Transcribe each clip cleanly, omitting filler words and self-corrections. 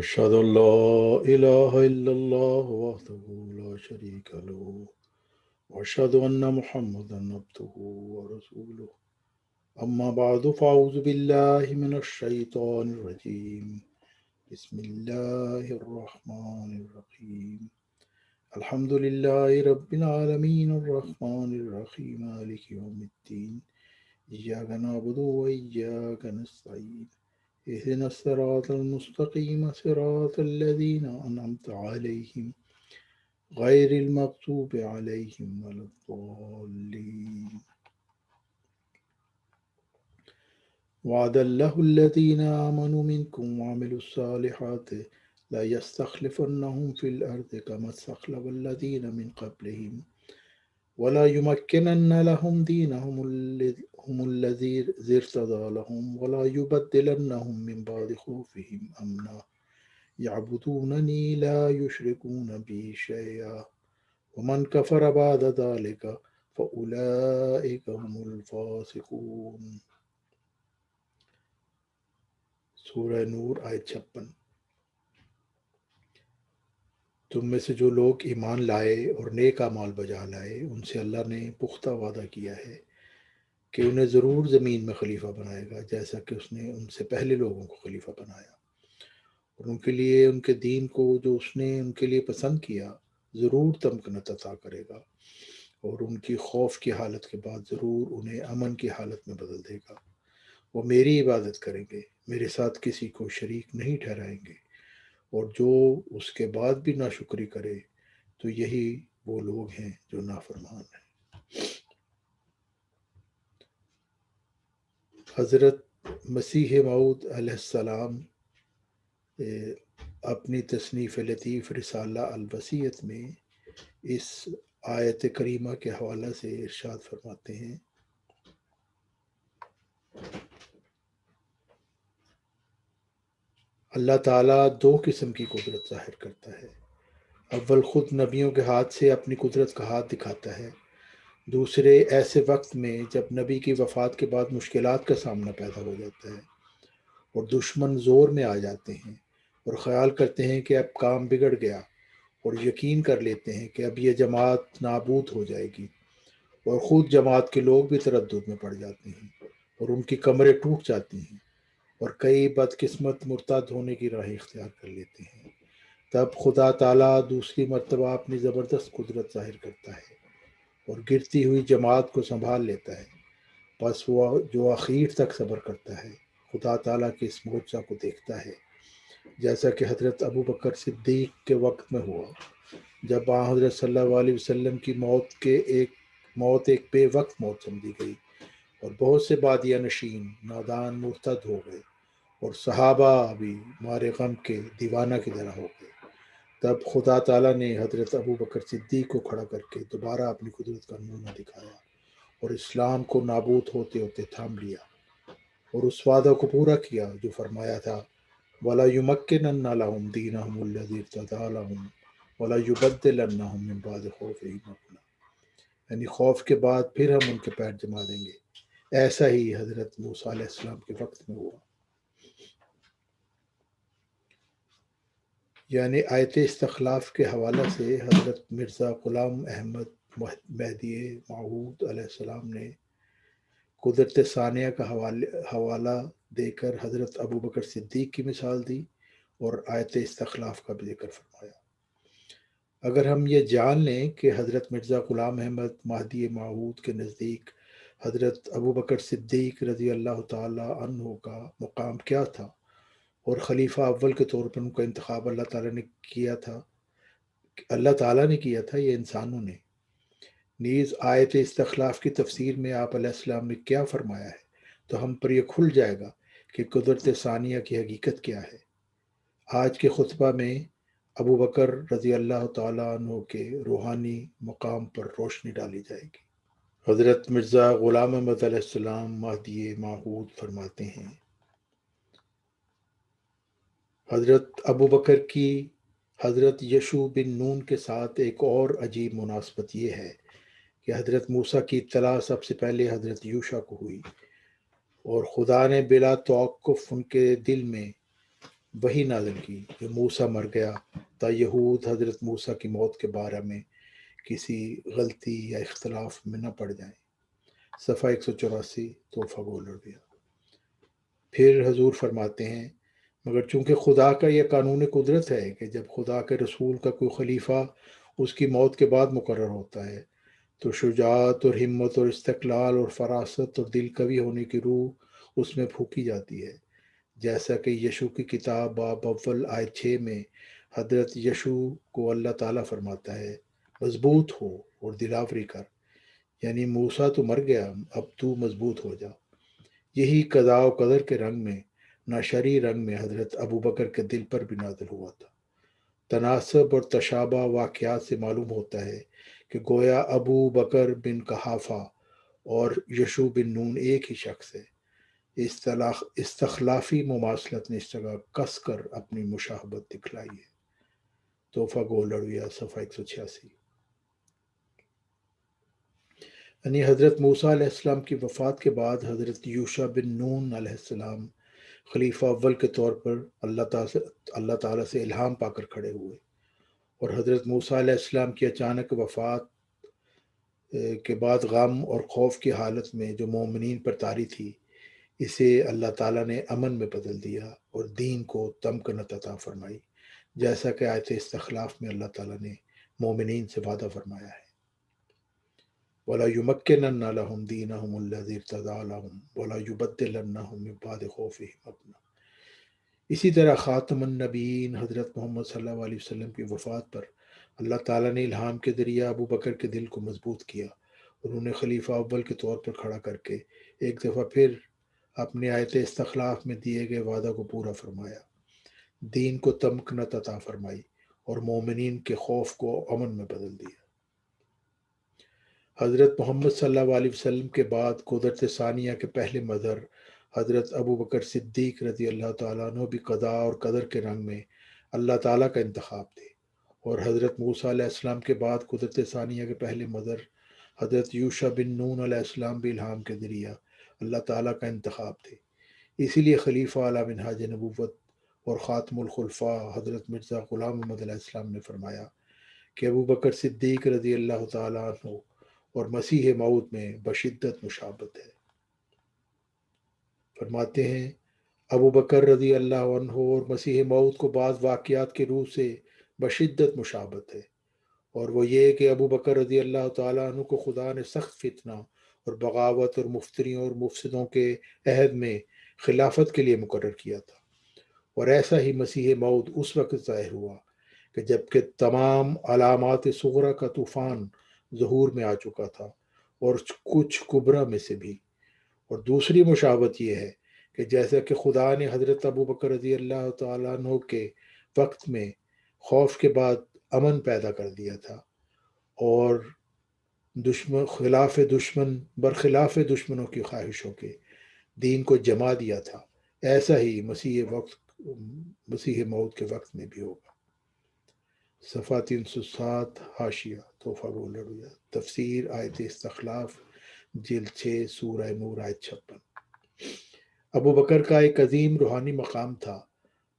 أشهد أن لا إله إلا الله وحده لا شريك له وأشهد أن محمدا عبده ورسوله أما بعد فأعوذ بالله من الشيطان الرجيم بسم الله الرحمن الرحيم الحمد لله رب العالمين الرحمن الرحيم مالك يوم الدين إياك نعبد وإياك نستعين اهدنا الصراط المستقيم صراط الذين أنعمت عليهم غير المغضوب عليهم ولا الضالين وعد الله الذين آمنوا منكم وعملوا الصالحات لا يستخلفنهم في الأرض كما استخلف الذين من قبلهم ولا يمكنن لهم دينهم الذي ارتضى لهم ولا يبدلنهم من بعد خوفهم أمنا يعبدونني لا يشركون بي شيئا ومن كفر بعد ذلك فأولئك هم الفاسقون سورہ نور آیت 56۔ تم میں سے جو لوگ ایمان لائے اور نیک اعمال بجا لائے ان سے اللہ نے پختہ وعدہ کیا ہے کہ انہیں ضرور زمین میں خلیفہ بنائے گا جیسا کہ اس نے ان سے پہلے لوگوں کو خلیفہ بنایا، اور ان کے لیے ان کے دین کو جو اس نے ان کے لیے پسند کیا ضرور تمکنت عطا کرے گا، اور ان کی خوف کی حالت کے بعد ضرور انہیں امن کی حالت میں بدل دے گا۔ وہ میری عبادت کریں گے، میرے ساتھ کسی کو شریک نہیں ٹھہرائیں گے، اور جو اس کے بعد بھی ناشکری کرے تو یہی وہ لوگ ہیں جو نافرمان ہیں۔ حضرت مسیح موعود علیہ السلام اپنی تصنیف لطیف رسالہ الوصیت میں اس آیت کریمہ کے حوالہ سے ارشاد فرماتے ہیں، اللہ تعالیٰ دو قسم کی قدرت ظاہر کرتا ہے۔ اول خود نبیوں کے ہاتھ سے اپنی قدرت کا ہاتھ دکھاتا ہے، دوسرے ایسے وقت میں جب نبی کی وفات کے بعد مشکلات کا سامنا پیدا ہو جاتا ہے اور دشمن زور میں آ جاتے ہیں اور خیال کرتے ہیں کہ اب کام بگڑ گیا، اور یقین کر لیتے ہیں کہ اب یہ جماعت نابود ہو جائے گی، اور خود جماعت کے لوگ بھی تردد میں پڑ جاتے ہیں اور ان کی کمریں ٹوٹ جاتی ہیں اور کئی بدقسمت مرتد ہونے کی راہ اختیار کر لیتے ہیں۔ تب خدا تعالیٰ دوسری مرتبہ اپنی زبردست قدرت ظاہر کرتا ہے اور گرتی ہوئی جماعت کو سنبھال لیتا ہے۔ بس وہ جو اخیر تک صبر کرتا ہے خدا تعالیٰ کے اس معجزہ کو دیکھتا ہے، جیسا کہ حضرت ابو بکر صدیق کے وقت میں ہوا جب حضرت صلی اللہ علیہ وسلم کی موت ایک بے وقت موت سمجھی گئی اور بہت سے بادیہ نشین نادان مرتد ہو گئے اور صحابہ بھی مارے غم کے دیوانہ کی طرح ہو گئے۔ تب خدا تعالیٰ نے حضرت ابو بکر صدیق کو کھڑا کر کے دوبارہ اپنی قدرت کا نمونہ دکھایا اور اسلام کو نابود ہوتے ہوتے تھام لیا اور اس وعدہ کو پورا کیا جو فرمایا تھا، وَلَا يُمَكِّنَنَّ لَهُمْ دِينَهُمُ الَّذِي ارْتَضَىٰ لَهُمْ وَلَا يُبَدِّلَنَّهُم مِّن بَعْدِ خَوْفِهِمْ أَمْنًا، یعنی خوف کے بعد پھر ہم ان کے پیر جما دیں گے۔ ایسا ہی حضرت موسیٰ علیہ السلام کے وقت میں ہوا۔ یعنی آیت استخلاف کے حوالہ سے حضرت مرزا غلام احمد مہدی موعود علیہ السلام نے قدرت ثانیہ کا حوالہ دے کر حضرت ابو بکر صدیق کی مثال دی اور آیت استخلاف کا بھی ذکر فرمایا۔ اگر ہم یہ جان لیں کہ حضرت مرزا غلام احمد مہدی موعود کے نزدیک حضرت ابو بکر صدیق رضی اللہ تعالیٰ عنہ کا مقام کیا تھا اور خلیفہ اول کے طور پر ان کا انتخاب اللہ تعالیٰ نے کیا تھا، یہ انسانوں نے نیز آیت استخلاف کی تفسیر میں آپ علیہ السلام نے کیا فرمایا ہے، تو ہم پر یہ کھل جائے گا کہ قدرت ثانیہ کی حقیقت کیا ہے۔ آج کے خطبہ میں ابو بکر رضی اللہ تعالیٰ عنہ کے روحانی مقام پر روشنی ڈالی جائے گی۔ حضرت مرزا غلام احمد علیہ السلام مہدی موعود فرماتے ہیں، حضرت ابو بکر کی حضرت یشوع بن نون کے ساتھ ایک اور عجیب مناسبت یہ ہے کہ حضرت موسیٰ کی اطلاع سب سے پہلے حضرت یوشع کو ہوئی اور خدا نے بلا توقف ان کے دل میں وہی نازل کی جو موسیٰ مر گیا تا یہود حضرت موسیٰ کی موت کے بارے میں کسی غلطی یا اختلاف میں نہ پڑ جائیں۔ صفحہ 184 تحفہ گولڑویہ۔ پھر حضور فرماتے ہیں مگر چونکہ خدا کا یہ قانون قدرت ہے کہ جب خدا کے رسول کا کوئی خلیفہ اس کی موت کے بعد مقرر ہوتا ہے تو شجاعت اور ہمت اور استقلال اور فراست اور دل قوی ہونے کی روح اس میں پھونکی جاتی ہے، جیسا کہ یشوع کی کتاب باب اول آیت 6 میں حضرت یشوع کو اللہ تعالیٰ فرماتا ہے مضبوط ہو اور دلاوری کر، یعنی موسیٰ تو مر گیا، اب تو مضبوط ہو جا۔ یہی قضاء و قدر کے رنگ میں نہ شرعی رنگ میں حضرت ابو بکر کے دل پر بھی نازل ہوا تھا۔ تناسب اور تشابہ واقعات سے معلوم ہوتا ہے کہ گویا ابو بکر بن قحافہ اور یشوع بن نون ایک ہی شخص ہے۔ استخلافی مماثلت نے اس جگہ کس کر اپنی مشابہت دکھلائی ہے۔ تحفہ گولڑویہ صفحہ 186۔ یعنی حضرت موسیٰ علیہ السلام کی وفات کے بعد حضرت یوشع بن نون علیہ السلام خلیفہ اول کے طور پر اللہ تعالیٰ سے الہام پا کر کھڑے ہوئے، اور حضرت موسیٰ علیہ السلام کی اچانک وفات کے بعد غم اور خوف کی حالت میں جو مومنین پر طاری تھی، اسے اللہ تعالیٰ نے امن میں بدل دیا اور دین کو تمکنت عطا فرمائی، جیسا کہ آیت استخلاف میں اللہ تعالیٰ نے مومنین سے وعدہ فرمایا ہے وَلَا يُمَكِّنَنَّ لَهُمْ دِينَهُمُ الَّذِي ارْتَضَىٰ لَهُمْ وَلَا يُبَدِّلَنَّهُم مِّن بَعْدِ خَوْفِهِمْ أَمْنًا۔ اسی طرح خاتم النبیین حضرت محمد صلی اللہ علیہ وسلم کی وفات پر اللہ تعالیٰ نے الہام کے ذریعہ ابو بکر کے دل کو مضبوط کیا اور انہیں خلیفہ اول کے طور پر کھڑا کر کے ایک دفعہ پھر اپنے آیت استخلاف میں دیے گئے وعدہ کو پورا فرمایا، دین کو تمکنت عطا فرمائی اور مومنین کے خوف کو امن میں بدل دیا۔ حضرت محمد صلی اللہ علیہ وسلم کے بعد قدرت ثانیہ کے پہلے مظہر حضرت ابو بکر صدیق رضی اللہ تعالیٰ عنہ بھی قضاء اور قدر کے رنگ میں اللہ تعالیٰ کا انتخاب تھے، اور حضرت موسیٰ علیہ السلام کے بعد قدرت ثانیہ کے پہلے مظہر حضرت یوشع بن نون علیہ السلام بھی الہام کے ذریعہ اللہ تعالیٰ کا انتخاب تھے۔ اسی لیے خلیفہ اعلیٰ منہاج نبوت اور خاتم الخلفاء حضرت مرزا غلام محمد علیہ السلام نے فرمایا کہ ابو بکر صدیق رضی اللہ تعالیٰ عنہ اور مسیح موعود میں بشدت مشابہت ہے۔ فرماتے ہیں ابو بکر رضی اللہ عنہ اور مسیح موعود کو بعض واقعات کے روح سے بشدت مشابہت ہے، اور وہ یہ کہ ابو بکر رضی اللہ تعالیٰ عنہ کو خدا نے سخت فتنہ اور بغاوت اور مفتریوں اور مفسدوں کے عہد میں خلافت کے لیے مقرر کیا تھا، اور ایسا ہی مسیح موعود اس وقت ظاہر ہوا کہ جب کہ تمام علامات صغرا کا طوفان ظہور میں آ چکا تھا اور کچھ کبرا میں سے بھی۔ اور دوسری مشابہت یہ ہے کہ جیسا کہ خدا نے حضرت ابو بکر رضی اللہ تعالیٰ عنہ کے وقت میں خوف کے بعد امن پیدا کر دیا تھا اور برخلاف دشمنوں کی خواہشوں کے دین کو جما دیا تھا، ایسا ہی مسیح موعود کے وقت میں بھی ہوگا۔ صفحہ 307 حاشیہ تحفہ گولڑویہ تفسیر آیت استخلاف جلد 6 سورہ نور آیت 56۔ ابو بکر کا ایک عظیم روحانی مقام تھا،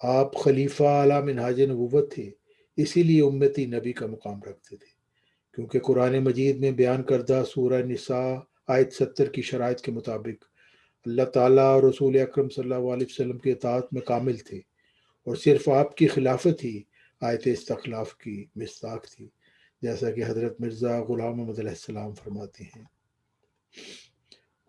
آپ خلیفہ اعلیٰ منہاج نبوت تھے، اسی لیے امتی نبی کا مقام رکھتے تھے، کیونکہ قرآن مجید میں بیان کردہ سورہ نساء آیت 70 کی شرائط کے مطابق اللہ تعالیٰ اور رسول اکرم صلی اللہ علیہ وسلم کے اطاعت میں کامل تھے، اور صرف آپ کی خلافت ہی آیت استخلاف کی مصداق تھی، جیسا کہ حضرت مرزا غلام محمد علیہ السلام فرماتے ہیں۔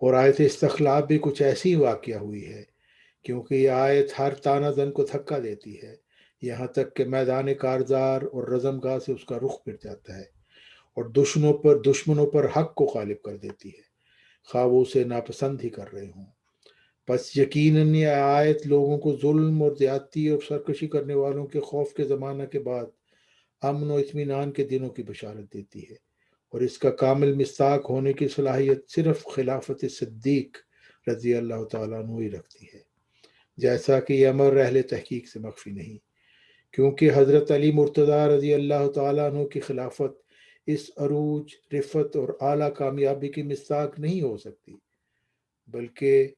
اور آیت استخلاف بھی کچھ ایسی واقعہ ہوئی ہے کیونکہ یہ آیت ہر تانہ زن کو دھکا دیتی ہے، یہاں تک کہ میدان کارزار اور رزم گاہ سے اس کا رخ پھر جاتا ہے اور دشمنوں پر حق کو غالب کر دیتی ہے، خواہ وہ اسے ناپسند ہی کر رہے ہوں۔ بس یقیناً یہ آیت لوگوں کو ظلم اور زیادتی اور سرکشی کرنے والوں کے خوف کے زمانہ کے بعد امن و اطمینان کے دنوں کی بشارت دیتی ہے، اور اس کا کامل مصداق ہونے کی صلاحیت صرف خلافت صدیق رضی اللہ تعالیٰ عنہ ہی رکھتی ہے، جیسا کہ یہ امر اہل تحقیق سے مخفی نہیں، کیونکہ حضرت علی مرتضیٰ رضی اللہ تعالیٰ عنہ کی خلافت اس عروج، رفت اور اعلیٰ کامیابی کی مصداق نہیں ہو سکتی، بلکہ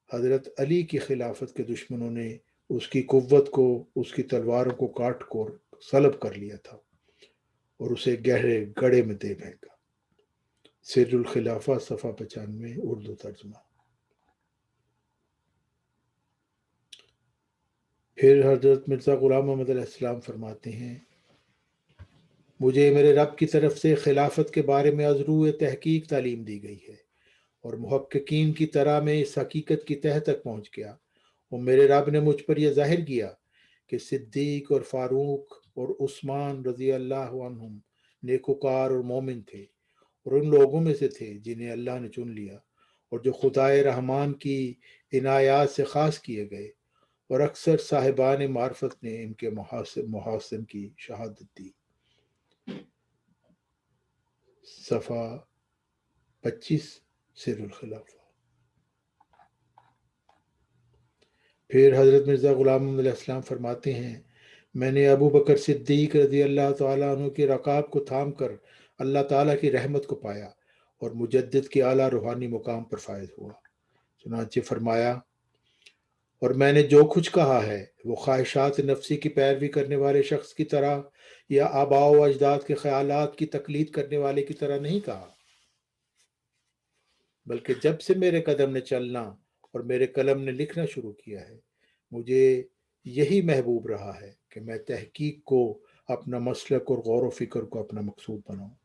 حضرت علی کی خلافت کے دشمنوں نے اس کی قوت کو اس کی تلواروں کو کاٹ کر سلب کر لیا تھا اور اسے گہرے گڑھے میں دے پھینکا۔ سر الخلافہ صفحہ 95 اردو ترجمہ۔ پھر حضرت مرزا غلام محمد علیہ السلام فرماتے ہیں، مجھے میرے رب کی طرف سے خلافت کے بارے میں از روئے تحقیق تعلیم دی گئی ہے اور محققین کی طرح میں اس حقیقت کی تہ تک پہنچ گیا، اور میرے رب نے مجھ پر یہ ظاہر کیا کہ صدیق اور فاروق اور عثمان رضی اللہ عنہم نیکوکار اور مومن تھے، اور ان لوگوں میں سے تھے جنہیں اللہ نے چن لیا اور جو خدائے رحمان کی عنایات سے خاص کیے گئے، اور اکثر صاحبان معرفت نے ان کے محاسن کی شہادت دی۔ صفحہ 25 سر الخلافہ۔ پھر حضرت مرزا غلام محمد علیہ السلام فرماتے ہیں، میں نے ابو بکر صدیق رضی اللہ تعالیٰ عنہ کی رکاب کو تھام کر اللہ تعالیٰ کی رحمت کو پایا اور مجدد کے اعلیٰ روحانی مقام پر فائز ہوا۔ چنانچہ فرمایا، اور میں نے جو کچھ کہا ہے وہ خواہشات نفسی کی پیروی کرنے والے شخص کی طرح یا آباء و اجداد کے خیالات کی تقلید کرنے والے کی طرح نہیں کہا، بلکہ جب سے میرے قدم نے چلنا اور میرے قلم نے لکھنا شروع کیا ہے، مجھے یہی محبوب رہا ہے کہ میں تحقیق کو اپنا مسلک اور غور و فکر کو اپنا مقصود بناؤں۔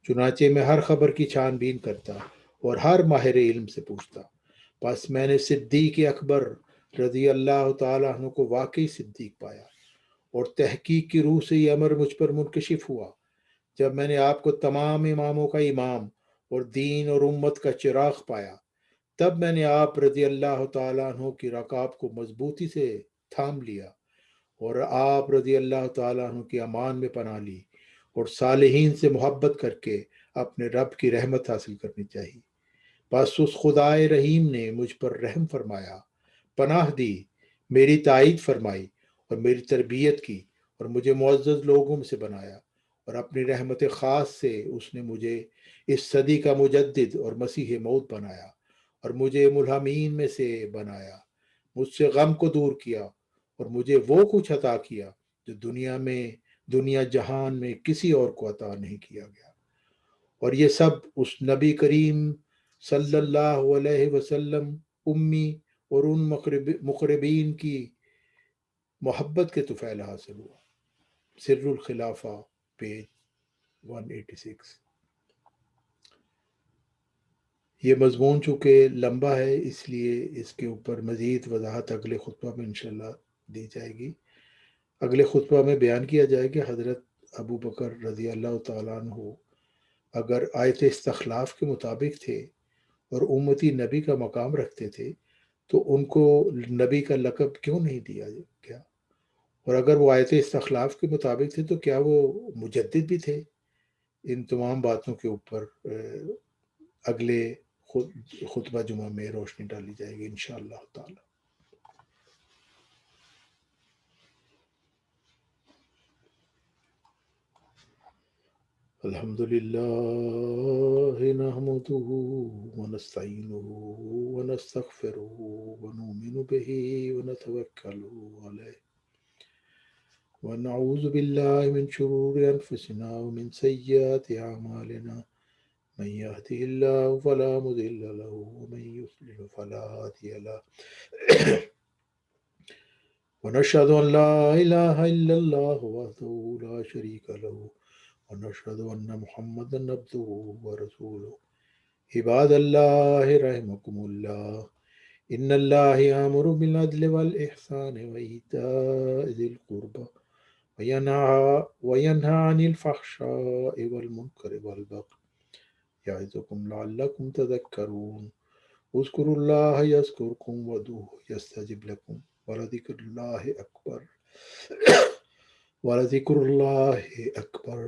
چنانچہ میں ہر خبر کی چھان بین کرتا اور ہر ماہر علم سے پوچھتا، بس میں نے صدیق اکبر رضی اللہ تعالیٰ عنہ کو واقعی صدیق پایا، اور تحقیق کی روح سے یہ امر مجھ پر منکشف ہوا جب میں نے آپ کو تمام اماموں کا امام اور دین اور امت کا چراغ پایا۔ تب میں نے آپ رضی اللہ تعالیٰ عنہ کی رکاب کو مضبوطی سے تھام لیا اور آپ رضی اللہ تعالیٰ عنہ کی امان میں پناہ لی، اور صالحین سے محبت کر کے اپنے رب کی رحمت حاصل کرنی چاہیے۔ بس اس خدائے رحیم نے مجھ پر رحم فرمایا، پناہ دی، میری تائید فرمائی اور میری تربیت کی، اور مجھے معزز لوگوں میں سے بنایا، اور اپنی رحمت خاص سے اس نے مجھے اس صدی کا مجدد اور مسیح موعود بنایا، اور مجھے ملہمین میں سے بنایا، مجھ سے غم کو دور کیا، اور مجھے وہ کچھ عطا کیا جو دنیا جہان میں کسی اور کو عطا نہیں کیا گیا۔ اور یہ سب اس نبی کریم صلی اللہ علیہ وسلم امی اور ان مقربین کی محبت کے طفیل حاصل ہوا۔ سر الخلافہ پیج 186۔ یہ مضمون چونکہ لمبا ہے اس لیے اس کے اوپر مزید وضاحت اگلے خطبہ میں انشاءاللہ دی جائے گی۔ اگلے خطبہ میں بیان کیا جائے کہ حضرت ابو بکر رضی اللہ تعالیٰ عنہ اگر آیت استخلاف کے مطابق تھے اور امتی نبی کا مقام رکھتے تھے تو ان کو نبی کا لقب کیوں نہیں دیا گیا، اور اگر وہ آیت استخلاف کے مطابق تھے تو کیا وہ مجدد بھی تھے؟ ان تمام باتوں کے اوپر اگلے خطبہ جمعہ میں روشنی ڈالی جائے گی انشاءاللہ تعالی۔ الحمد لله نحمده ونستعينه ونستغفره ونؤمن به ونتوكل عليه ونعوذ بالله من شرور أنفسنا ومن سيئات أعمالنا، من يهده الله فلا مضل له ومن يضلل فلا هادي له ونشهد أن لا إله إلا الله وحده لا شريك له ونشهد أن محمدا عبده ورسوله۔ عباد الله رحمكم الله، إن الله يأمر بالعدل والإحسان وإيتاء ذي القربى وينهى عن الفحشاء والمنكر والبغي يعظكم لعلكم تذكرون۔ اذكروا الله يذكركم وادعوه يستجب لكم ولذكر الله أكبر ولذكر الله أكبر۔